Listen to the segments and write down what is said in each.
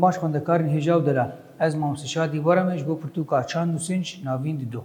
باش خوندکارین هجاو دلا از مامسشادی ورمش بو پرتوکا چند و سنج ناوین دو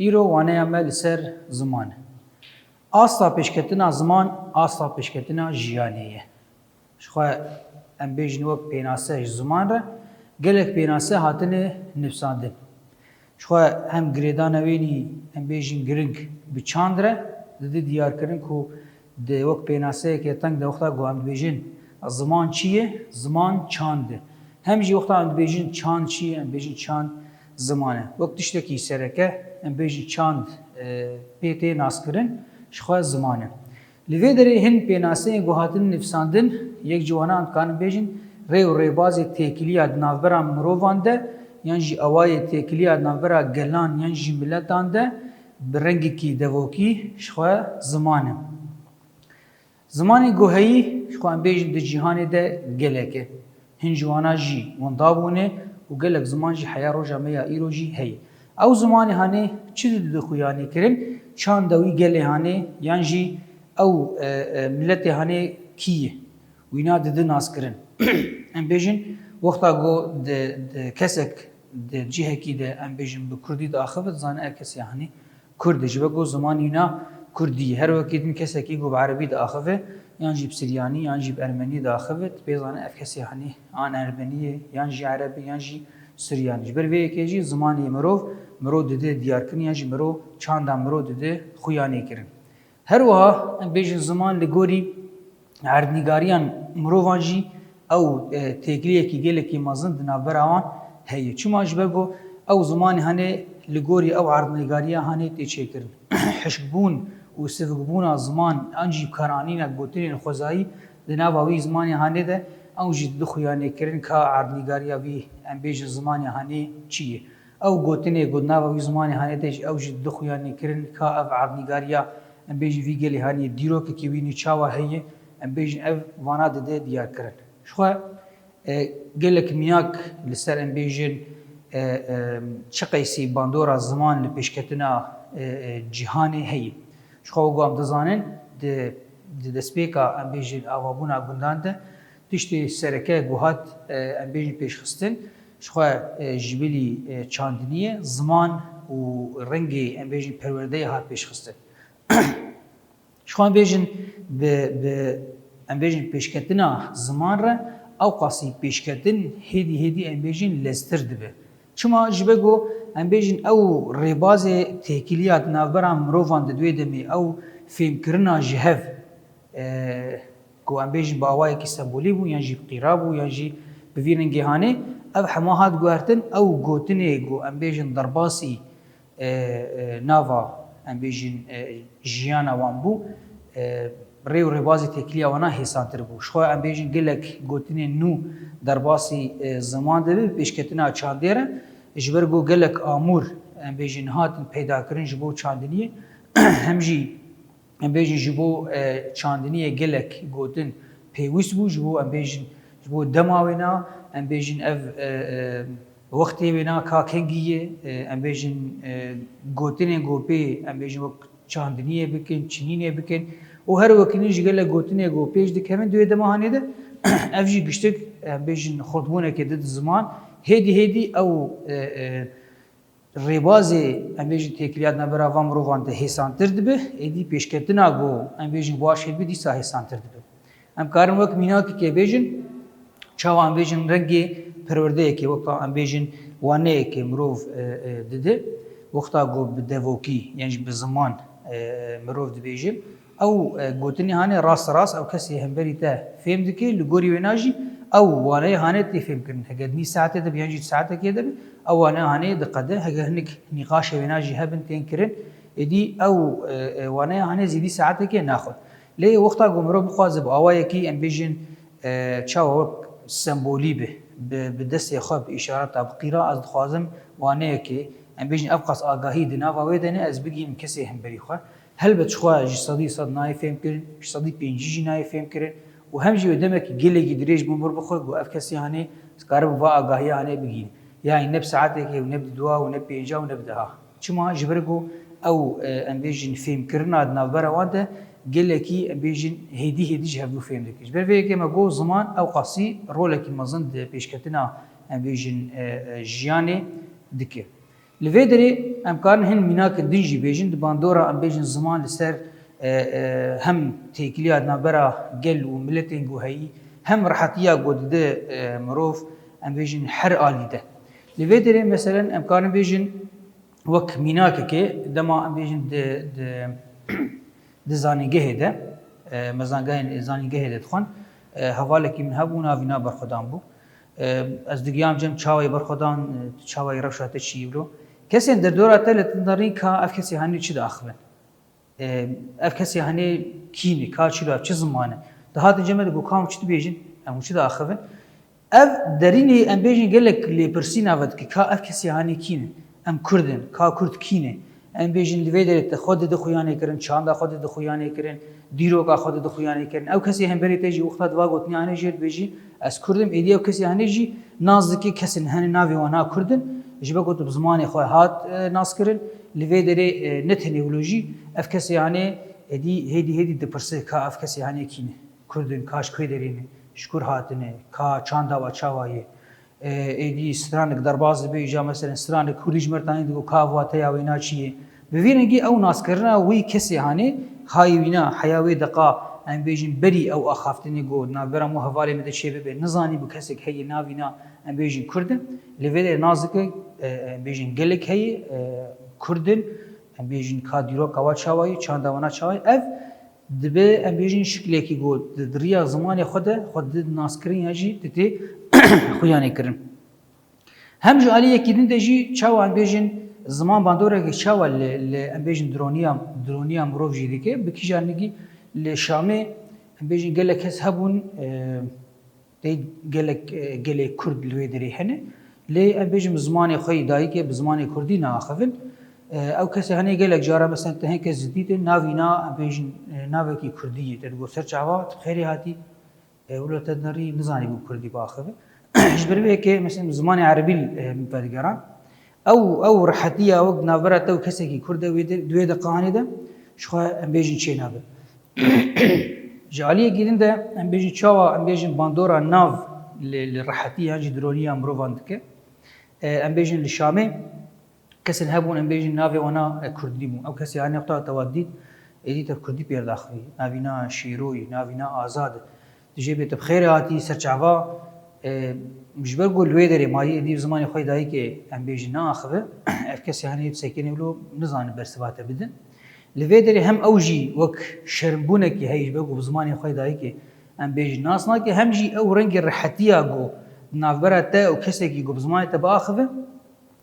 ایرو وانه عمل سر زمان asla peşketina zaman asla peşketina jiyaniye şoy em bêjin wek pênase ji ziman re gelek pênase hatine nifsandin şoy hem girêdana wênî em bêjin giring bi çand re didî diyarkirin ku di wek pênaseyekê teng de wexta got em dibêjin ziman çi ye ziman çand e hem jî wexta em dibêjin çand çi ye em bêjin çand ziman e wek tiştekî sereke em bêjin çand pê tê naskirin شخوا زمانه لوی دری هن پیناسه گوهاتن نفساندن یک جوانان کان بیجن ری و ریباز تکیلی ادنابرا مرووانده یان جی اوای تکیلی ادنابرا گلان یان جی ملتانده برنگی کی دوکی شخوا زمانه زمانی گوهی شخوا بیجن د جهان ده گلکه هن جوانا جی وندابونه و گلک زمان جی حیا روجا میا ایرو جی هی او زمانی هانه چی د خویانی کرن چند دوی گله هانه یان جی او ملت هانه کیه وینا د ناس کرن ام بیجن وقتا گو د کسک د جهه کی د ام بیجن به کردی د اخفت زانه کس یعنی کرد جبه گو زمان ینا کردی هر وقت کسکی گو عربی د اخفه یان جی سریانی یان جی ارمنی د اخفت بیزانه کس یعنی ان ارمنی یان جی عربی یان جی سریانی جبر وی کی جی زمانی مرو دده دیار کنی یا جی مرو چاندا مرو دده خویانی کرن هر وها بیجن زمان لگوری عردنگاریان مرو وانجی او تکلیه کی گله کی مازن دنابر آوان هیه چما جبگو او زمان هنه لگوری او عردنگاریا هنه تیچه کرن حشبون و سفقبون زمان انجی کرانین گوترین خوزایی دناباوی زمان هنه ده او جی دده خویانی کرن که عردنگاریا وی ام بیجن زمان هنه چیه او گوتنه گودنا و زمانی هانیتش او جد دخویانی کرن که اف عرضنگاریا ام بیجی وی گلی هانی دیرو که کیوینی چاوا هیه ام بیجی اف وانا دده دیار کرن شخوا گلک میاک لسر ام بیجن چقیسی باندورا زمان لپیشکتنا جهانی هیه شخوا گو ام دزانن ده دسپیکا ام بیجن آوابونا گندان ده تشتی سرکه گوهات ام بیجن پیشخستن شخوا جبلی چاندنیه زمان و رنگی ام بیجن پرورده هات پیش خسته شخوا ام بیجن پیشکتنا زمان را او قاسی پیشکتن هدی ام بیجن لستر دبه چما جبگو ام بیجن او ریباز تکیلیات نابرام مروفان دوی دمی او فیلم کرنا جهف کو ام بیجن باوای کی سمبولی بو یان جی قیرابو یان جی بویرنگی هانه اف حماهات گوهرتن او گوتنه گو ام بیجن درباسی ناوا ام بیجن جیانا وان بو ریو ریبازی تکلیه وانا حسانتر بو شخوا ام بیجن گلک گوتنه نو درباسی زمان ده پیشکتنا چاندیره جبر گو گلک آمور ام بیجن هاتن پیدا کرن جبو چاندنیه هم جی ام بیجن جبو چاندنیه گلک گوتن پیوست بو جبو ام بیجن جبو دماوینا ام بیجن اف وقتی وینا کاکنگیه ام بیجن گوتنه گوپی ام بیجن وقت چاندنیه بکن چنینه بکن و هر وقتی جگل گوتنه گوپیش دکمن دوی دماهانی ده اف جی گشتک ام بیجن خطبونه که دد زمان هدی او ریبازی ام بیجن تکلیات نبرا وام روان ده حسانتر دبه ادی پیشکتنا گو ام بیجن باشید بدی سا حسانتر دبه ام کارن وقت مینا که بیجن چاوا ام بیجن رنگی پرورده که وقتا ام بیجن وانه که مروف دده وقتا گو بدوکی یعنی به زمان مروف دبیجه او گوتنی هانه راست او کسی همبری تا فهم دکی لگوری وناجی او وانه هانه تی فهم کرن هگه نی ساعته دب یعنی ساعته که دب او وانه هانه دقده هگه هنک نقاش وناجی هبن تین کرن ادی او وانه هانه زیدی ساعته که ناخد لی وقتا گو مروف بخوازب آوائه کی ام بیجن چاوا سمبولی به دست خواب اشارات اب قراءه از خوازم وانه کی ام بیجن ابقاس آگاهی دنا و ودنه از بگیم کسی هم بری خو هل بتخوا جسدی صد نای فهم کرن جسدی پنجی نای فهم کرن و هم جی دمک گلگی دریج بمر بخو و اف کسی هانه قرب و آگاهی هانه بگیم یعنی نب ساعته کی و نب دوا و نب پنجا و نب دها چما جبرگو او ام بیجن فهم کرنا دنا بروانده gelekî em bêjin hêdî ji hevdû fêm dike. Ji ber vê yekê me got ziman ew qasî rolekî mezin di pêşketina em bêjin jiyanê dike. Li vê derê em karin hin mînakên din jî bêjin di bandora em bêjin ziman li ser hem têkiliya navbera gel û milletên guheyî hem rihetiya got dide mirov em bêjin her alî de. Li vê derê meselen em karin bêjin wek mînakekê dema em bêjin di zanîngehê de mezangehên zanîngehê de dixwin hevalekî min hebû navîna berxwedan bû. Ez digiyam cem çawayê berxwedan çawayê rewşa te çî biro. Kesên derdora te li tindarîn ka ev kesê hanî çi diaxivin. Ev kesê hanê kîne ka çîro ev çi zimane. Dihatin cem de got kam çi dibêjin em çi diaxivin. Ev derînê em bêjin gelek lêpirsîna ve dike ka ev kesê hanê kîne. Em Kurdin, ka Kurd kîne. Em bêjin li vê derê te xwe di xuyanê kirin, çanda xwe di xuyanê kirin, dîroka xwe di xuyanê kirin. Ew kesê hemberî te jî wexta diva gotinî hanê jê dibêjî ez Kurdim, êdî ew kesê hanê jî naz dike kesên henê navê wan ha Kurdin. Ji ber got bi zimanê xwe hat nas kirin. Li vê derê ne tenê wilo jî ev kesê hanê êdî hêdî dipirse ka ev kesê hanê kîne. Kurdin, ka ji kwê derê ne, ji kur hatine, ka çanda wa çawayê. Êdî stranek derbas dibe îja meselen stranek Kurdî ji mertanî digo ka wateya wê naçiye. Bi vî rengî ew naskirina wî kesê hanê hayê wîna heya wê deqa em bêjin berî ew axaftinê got navbera mû hevalê me de çê bibe nizanî bu kesek heye navîna em bêjin Kurdin. Li vê derê naz dike em bêjin gelek heye Kurdin em bêjin ka dîroka wa çawayê çanda wana çawayê ev dibe em bêjin şiklekî got di riya zimanê xwe de xwe di naskirin ya jî di tê xuyanê kirin. Hem ji aliyekî din de jî çawa em bêjin ziman bandorekî çawa li em bêjin dironiya mirov jî dike bi kîjanekî li Şamê em bêjin gelek kes hebûn gelek Kurd li wê derê hene lê em bêjin bi zimanê xwe dayîkê bi zimanê Kurdî naaxivin. Ew kesê henê gelek cara mesela te hin kes zidî de navîna em bêjin navekî Kurdî te digot ser çawa xêrê hatî wilo te nerî nizanî bû Kurdî biaxive. Ji ber vê yekê mesela zimanê erebî vedigeran ew rihetiya wek navbera te û kesekî Kurd e duwê deqanê de ji xwe em bêjin çê nabe. Ji aliyekî din de em bêjin çawa em bêjin bandora nav li rihetiya jî dironiya mirovan dike. Em bêjin li Şamê kesên hebûn em bêjin navê wana Kurdî bûn. Ew kesê hanê xwe te wat dît êdî te Kurdî pêr daxivî. Navîna Şîroyî, navîna Azad e. Di jê bê te bi xêrê hatî serçava ji ber got li wê derê mayî êdî bi zimanê xwe dayîkê em bêjin naaxive ev kesê hanê sekênê wilo nizanin bersiva te bidin. Li vê derê hem ew jî wek şermbûnekî heye ji ber got bi zimanê xwe dayîkê em bêjin nas nake hem jî ew rengê rihetiya got navbera te û kesekî got bi zimanê te biaxive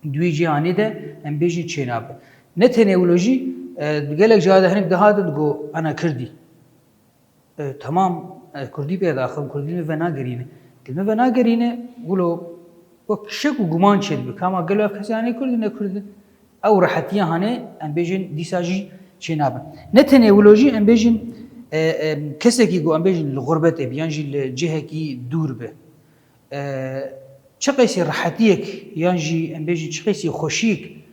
duwê cîhanê de em bêjin çê nabe. Ne tenê wilo jî gelek jîya de hinek dihatin got ana Kirdî. Tamam Kurdî pê daxivim Kurdî me ve nagerîne. Dilme ve nagerîne wilo wek şek û guman çê dibe kama gelo ev kesê hanê Kurd ne Kurd e. Ew rihetiya hanê em bêjin dîsa jî çê nabe. Ne tenê wilo jî em bêjin kesekî got em bêjin li gurbetê be yan jî li cihekî dûr be. Çi qesî rihetiyek yan jî em bêjin çi qesî xweşîk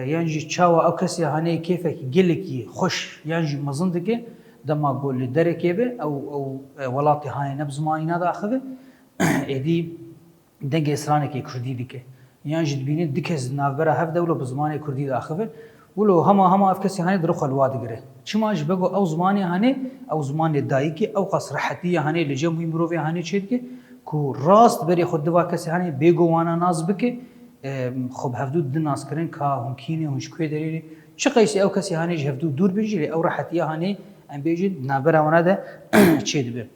yan jî çawa ew kesê hanê kêfekî gelekî xweş yan jî mezin dike dema got li derekê be ew welatê hanê ne bi zimanî nadaxive êdî dengê stranekê Kurdî dike. Yan jî dibînin di kes navbera hev de wilo bi zimanê Kurdî daxive wilo hema ev kesê hanê di rixwe li wa digire. Çima ji ber got ew zimanê hanê ew zimanê dayîkê ew qas rihetiya hanê li cem wî mirovê hanê çê dike ku rast berê xwe diva kesê hanê bêgo wana naz bike xwe bi hevdû di naskirin ka hûn kîne hûn ji kwê derê çi qesî ew kesê hanê ji hevdû dûr bin jî lê ew rihetiya hanê em bêjin navbera wana de çê dibe.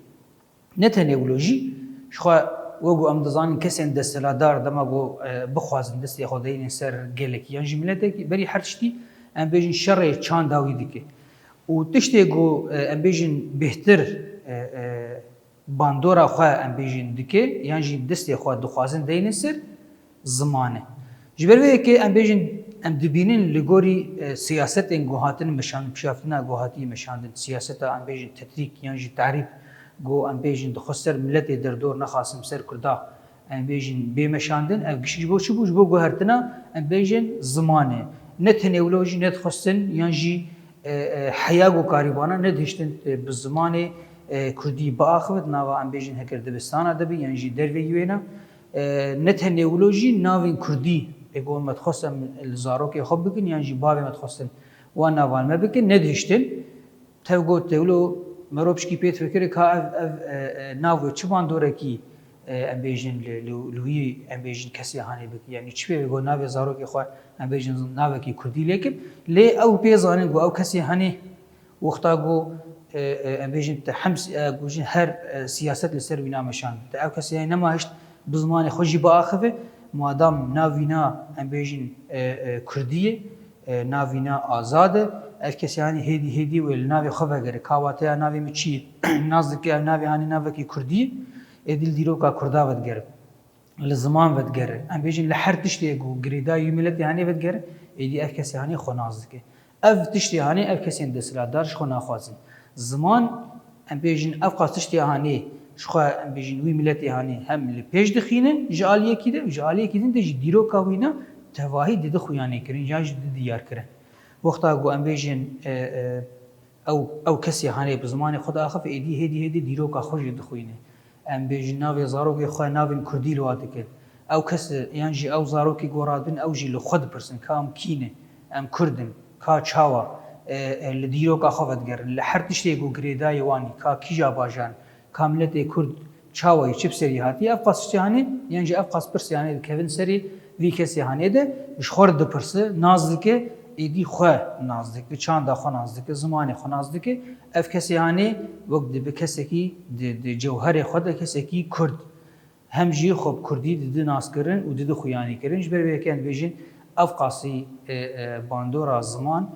Ne tenê wilo jî ji xwe wek got em dizanin kesên desteladar dema got bixwazin destê xwe deyînin ser gelekî yan jî milletekî berî her tiştî em bêjin şerê çanda wî dike. û tiştê got em bêjin bêhtir bandora xwe em bêjin dike yan jî destê xwe dixwazin deyînin ser ziman e. Ji ber vê yekê em bêjin em dibînin li gorî siyasetên guhatin meşandin pişaftina guhatiyê meşandin siyaseta em bêjin tetrîk yan jî tahrîb got em bêjin dixwe ser milletê derdor nexwasim ser Kurda em bêjin bê meşandin ev gişî ji bo çi bû ji bo guhertina em bêjin ziman e. Ne tenê wilo jî ne dixwestin yan jî حیاگ و کاریبانا ندهشتن به زمان کردی با آخوت نوا ام بیجن هکر دبستان دبی یعنی جی دروی وینا نته نیولوژی ناوین کردی اگه متخصصم الزارو که خوب بکن یعنی جی بابی متخصصن و نوال ما بکن ندهشتن تفگو تولو مروبش کی پیت فکر که ناوی چبان دوره کی ام بیجن لوی ام بیجن کسی هانی بک یعنی چی بگو ناوی زارو که خواه ام بیجن ناوی کی کردی لیکن لی او بیزانن گو او کسی هانی وقتا گو ام بیجن تحمس گوجن هر سیاست لسر وینا مشان تا او کسی هانی نماهشت بزمان خوشی با آخفه مادام ناوینا ام بیجن کردیه ناوینا آزاده اف کسی هانی هدی و ناوی خواه گره کاواته ناوی مچی نازدکی ناوی هانی ناوی کی کردیه ادل دیرو کا کردا ود گره لزمان ود گره ام بیجن لحر تشتی گو گریدا یوملت هانی ود گره ادی اف کسی هانی خو نازدکی اف تشتی هانی اف کسی اندسلا دارش خو ناخوازن زمان ام بیجن اف قاس تشتی هانی شخوا ام بیجن وی ملت هانی هم لپیش دخینن جالیه کیده جالیه کیدن دج دیرو کا وینا تواهی دید خویانی کرین جاج دیار کرن وقتا گو ام بیجن او کسی هانی بزمان خدا اخف ادی دیرو کا خوش دخوینه ام بیجن ناوی زاروکی خواه ناوین کردی لوا دکن او کس یعنی جی او زاروکی گوراد بین او جی لخود پرسن کام کینه ام کردن کا چاوا لدیرو کا خوفت گرن لحر تشتی گو گریدای وانی کا کیجا باجان کاملت کرد چاوی چپ سری هاتی افقاس هانی یعنی جی افقاس پرسی هانی کevin سری وی کسی هانی ده شخور د پرسه نازدکه ایدی خواه نازدکه چند خو نازدکه زمان خو نازدکه اف کسی هانی وقت به کسی کی د جوهر خود کسی کی کرد هم جی خوب کردی د ناس کرن و د خویانی کرن جبر بیکن بیجن افقاسی باندورا زمان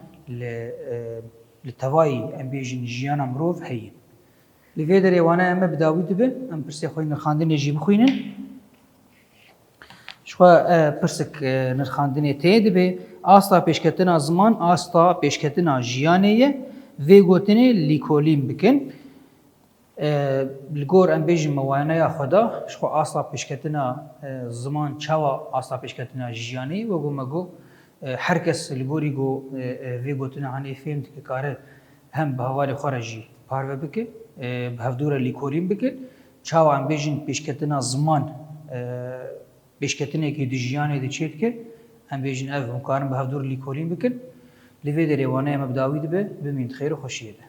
لتوای ام بیجن جیان امروف هی لفیدر یوانه ام بداوید به ام پرسی خوین خواندن جی بخوینن شخوا پرسک نرخاندن تید به آستا پیشکتنا زمان آستا پیشکتنا جیانیه و گوتنه لیکولیم بکن لگور ام بیجن موانه خدا شخوا آستا پیشکتنا زمان چاوا آستا پیشکتنا جیانی و گو مگو هر کس لگوری گو و گوتنه هنی فهمت که کاره هم به حوالی خارجی پارو بکن به هفدور لیکولیم بکن چاوا ام بیجن پیشکتنا زمان پیشکتنه که دیجیانه دی چیت که ام بیجن اف مکارن به هفدور لیکولیم بکن لوی در یوانه مبداوی دبه بمین خیر و خوشیه ده